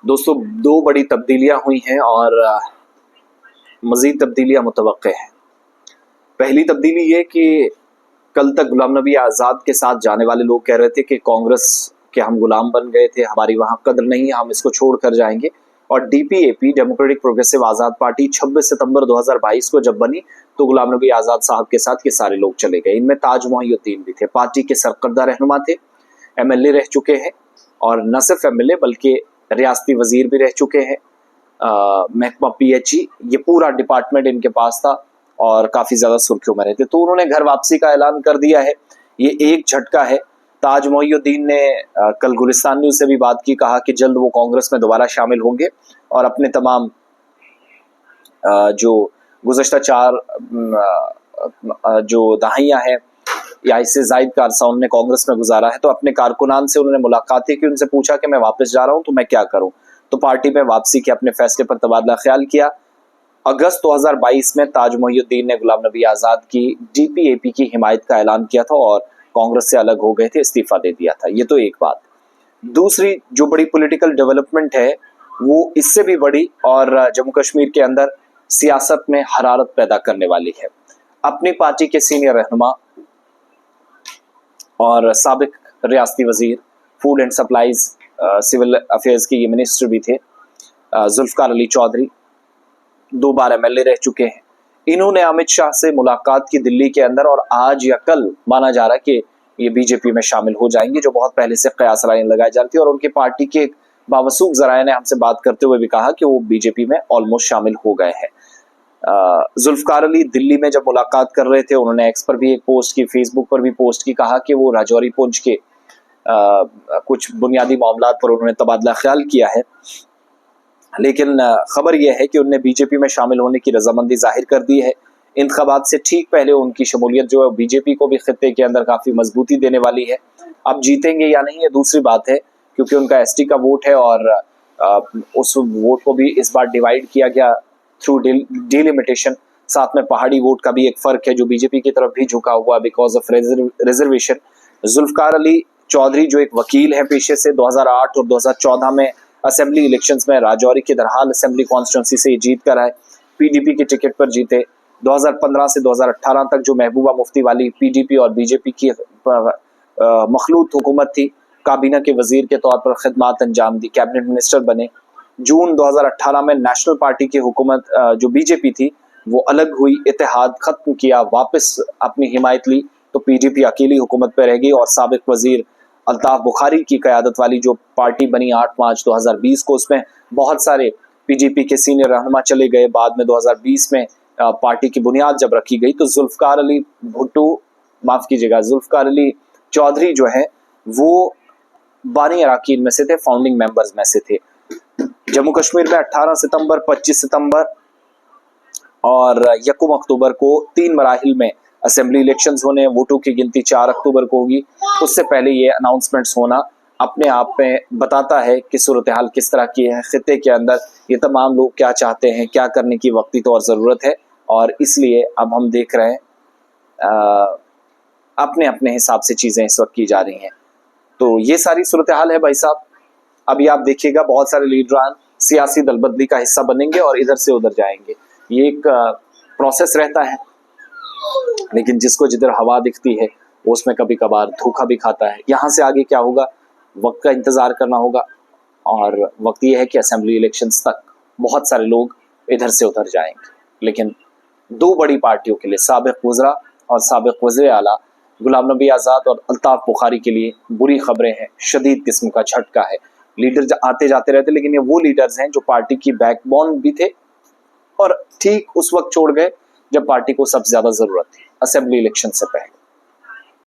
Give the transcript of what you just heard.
दोस्तों, दो बड़ी तब्दीलियां हुई हैं और मजीद तब्दीलियां मुतवक्के हैं। पहली तब्दीली ये कि कल तक गुलाम नबी आज़ाद के साथ जाने वाले लोग कह रहे थे कि कांग्रेस के हम गुलाम बन गए थे, हमारी वहां कदर नहीं है, हम इसको छोड़ कर जाएंगे। और डीपीएपी, डेमोक्रेटिक प्रोग्रेसिव आज़ाद पार्टी, 26 सितंबर 2022 को जब बनी तो गुलाम नबी आज़ाद साहब के साथ ये सारे लोग चले गए। इनमें ताज मोहिउद्दीन भी थे, पार्टी के सरकर्दा रहनुमा थे, एमएलए रह चुके हैं, और न सिर्फ एमएलए बल्कि रियासती वजीर भी रह चुके हैं। महकमा पीएचई, ये पूरा डिपार्टमेंट इनके पास था और काफी ज्यादा सुर्खियों में रहते। तो उन्होंने घर वापसी का ऐलान कर दिया है। ये एक झटका है। ताज मोहिउद्दीन ने कल गुलिस्तान न्यूज से भी बात की, कहा कि जल्द वो कांग्रेस में दोबारा शामिल होंगे और अपने तमाम जो गुज़श्ता 4 जो दहाइयां हैं या इससे जायद का अरसा उन्होंने कांग्रेस में गुजारा है, तो अपने कारकुनान से उन्होंने मुलाकातें की, उनसे पूछा कि मैं वापस जा रहा हूं तो मैं क्या करूं। तो पार्टी में वापसी के अपने फैसले पर तबादला ख्याल किया। अगस्त 2022 में ताज मोहिउद्दीन ने गुलाम नबी आज़ाद की डीपीएपी की हिमायत का ऐलान किया था और कांग्रेस से अलग हो गए थे, इस्तीफा दे दिया था। ये तो एक बात। दूसरी जो बड़ी पॉलिटिकल डेवलपमेंट है वो इससे भी बड़ी और जम्मू कश्मीर के अंदर सियासत में हरारत पैदा करने वाली है। अपनी पार्टी के सीनियर रहनुमा और साबिक रियासती वजीर, food and supplies, civil affairs के ये मिनिस्टर भी थे, जुल्फकार अली चौधरी, 2 बार एमएलए रह चुके हैं। इन्होंने अमित शाह से मुलाकात की दिल्ली के अंदर और आज या कल माना जा रहा है कि ये बीजेपी में शामिल हो जाएंगे, जो बहुत पहले से कयास राय लगाई जाती है। और उनकी पार्टी के बावसूख जराये ने हमसे बात करते हुए भी कहा कि वो बीजेपी में ऑलमोस्ट शामिल हो गए हैं। जुल्फकार अली दिल्ली में जब मुलाकात कर रहे थे, उन्होंने एक्स पर भी एक पोस्ट की, फेसबुक पर भी पोस्ट की, कहा कि वो राजौरी पुंछ के कुछ बुनियादी मामलात पर उन्होंने तबादला ख्याल किया है। लेकिन खबर यह है कि उन्होंने बीजेपी में शामिल होने की रजामंदी जाहिर कर दी है। इंतखाबात से ठीक पहले उनकी शमूलियत जो है बीजेपी को भी खित्ते के अंदर काफी मजबूती देने वाली है। अब जीतेंगे या नहीं ये दूसरी बात है, क्योंकि उनका एसटी का वोट है और उस वोट को भी इस बार डिवाइड किया गया थ्रू डिलिमिटेशन। साथ में पहाड़ी वोट का भी एक फर्क है जो बीजेपी की तरफ भी झुका हुआ because of reservation. Zulfikar Ali Chaudhary जो एक वकील है पेशे से, 2008 और 2014 में असेंबली इलेक्शंस में राजौरी के दरहाल असेंबली कॉन्स्टिट्यूंसी से जीत कर आए, पीडीपी के टिकट पर जीते। 2015 से 2018 तक जो महबूबा मुफ्ती वाली पीडीपी और बीजेपी की मखलूत हुकूमत थी, काबीना के वजीर के तौर पर खिदमात अंजाम दी, कैबिनेट मिनिस्टर बने। जून 2018 में नेशनल पार्टी की हुकूमत जो बीजेपी थी वो अलग हुई, इत्तेहाद खत्म किया, वापस अपनी हिमायत ली, तो पीडीपी अकेली हुकूमत पर रह गई और साबिक वजीर अल्ताफ बुखारी की क़यादत वाली जो पार्टी बनी 8 मार्च 2020 को, उसमें बहुत सारे पीडीपी के सीनियर रहनुमा चले गए। बाद में 2020 में पार्टी की बुनियाद जब रखी गई तो जुल्फकार अली भुट्टो, माफ कीजिएगा, जुल्फकार अली चौधरी जो है वो बानी अराकीन में से थे, फाउंडिंग मेंबर्स में से थे। जम्मू कश्मीर में 18 सितंबर, 25 सितंबर और 1 अक्टूबर को 3 मराहिल में असेंबली इलेक्शंस होने हैं। वोटों की गिनती 4 अक्टूबर को होगी। उससे पहले ये अनाउंसमेंट्स होना अपने आप में बताता है कि सूरत हाल किस तरह की है खित्ते के अंदर, ये तमाम लोग क्या चाहते हैं, क्या करने की वक्ती तौर ज़रूरत है। और इसलिए अब हम देख रहे हैं अपने अपने हिसाब से चीज़ें इस वक्त की जा रही हैं। तो ये सारी सूरत हाल है भाई साहब। अभी आप देखिएगा बहुत सारे लीडरान सियासी दलबदली का हिस्सा बनेंगे और इधर से उधर जाएंगे। ये एक प्रोसेस रहता है, लेकिन जिसको जिधर हवा दिखती है वो उसमें कभी कभार धोखा भी खाता है। यहाँ से आगे क्या होगा वक्त का इंतजार करना होगा। और वक्त ये है कि असेंबली इलेक्शंस तक बहुत सारे लोग इधर से उधर जाएंगे, लेकिन 2 बड़ी पार्टियों के लिए, साबिक वज़रा और साबिक वज़ीर आला गुलाम नबी आज़ाद और अल्ताफ बुखारी के लिए बुरी खबरें हैं, शदीद किस्म का झटका है। लीडर आते जाते रहते, लेकिन ये वो लीडर्स हैं जो पार्टी की बैकबोन भी थे और ठीक उस वक्त छोड़ गए जब पार्टी को सबसे ज्यादा जरूरत थी, असेंबली इलेक्शन से पहले।